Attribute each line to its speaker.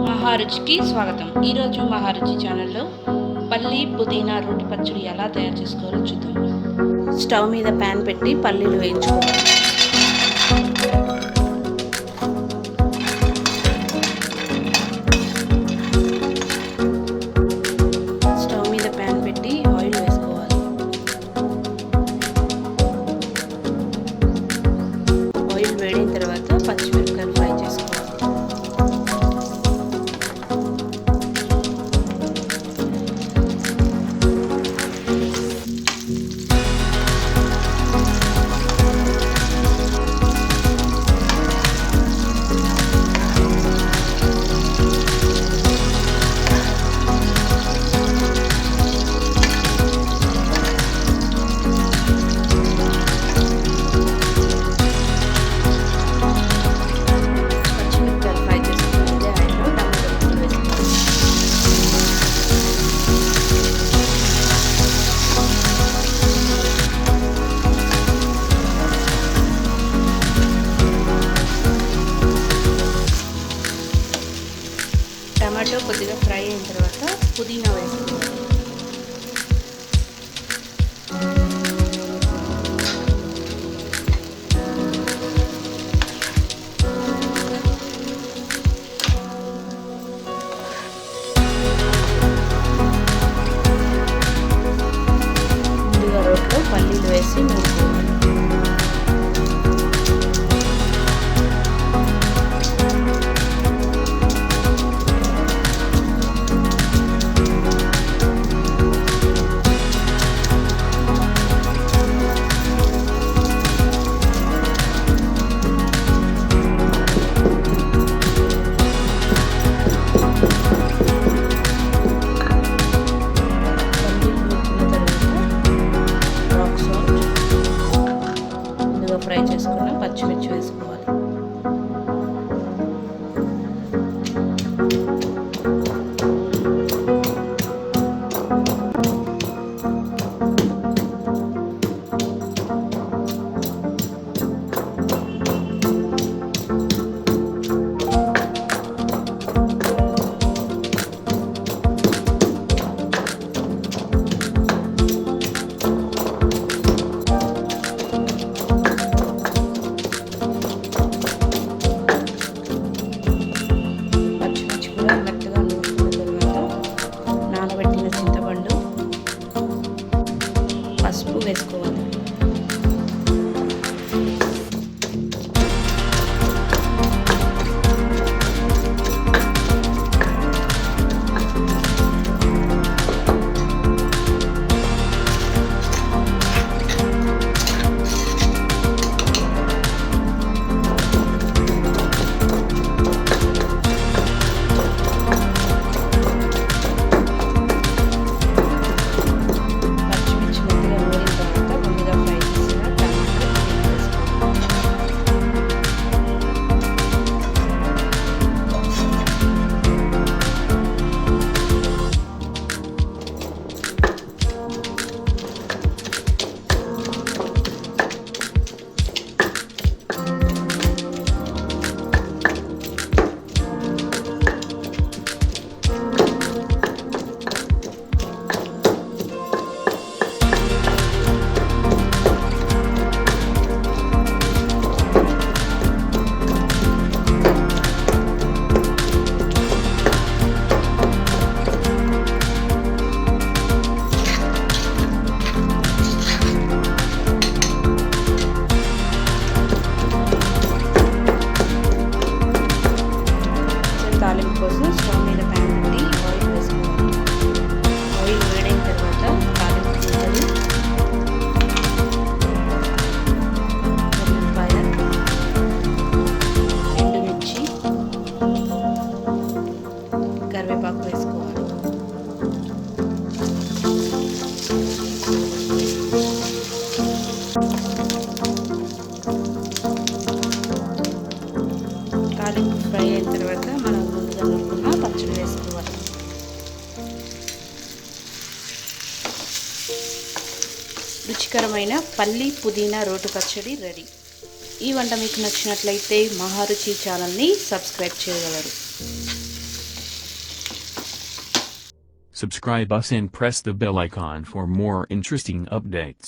Speaker 1: మహారుచికి స్వాగతం. ఈరోజు మహారుచి ఛానల్లో పల్లి పుదీనా రోటి పచ్చడి ఎలా తయారు చేసుకోవాలో చూద్దాం. స్టవ్ మీద ప్యాన్ పెట్టి పల్లీలు వేయించుకోవాలి. స్టవ్ మీద ప్యాన్ పెట్టి ఆయిల్ వేసుకోవాలి. ఆయిల్ వేడిన తర్వాత పచ్చిమిరపకాయలు ఫ్రై చేసుకోవాలి. టమాటో కొద్దిగా ఫ్రై అయిన తర్వాత పుదీనా వేసుకోవాలి. ముందుగా రోట్లో పల్లీలు వేసి నూరుకోవాలి. ఫ్రై చేసుకున్న పచ్చిమిర్చి వేసుకోవాలి. మెత్తగా నూరుకున్న తర్వాత నానబెట్టిన చింతపండు, పసుపు వేసుకోవాలి. రుచికరమైన పల్లి పుదీనా రోటి పచ్చడి రెడీ. ఈ వంట మీకు నచ్చినట్లయితే మహారుచి ఛానల్ని సబ్స్క్రైబ్ చేయగలరు.
Speaker 2: Subscribe us and press the bell icon for more interesting updates.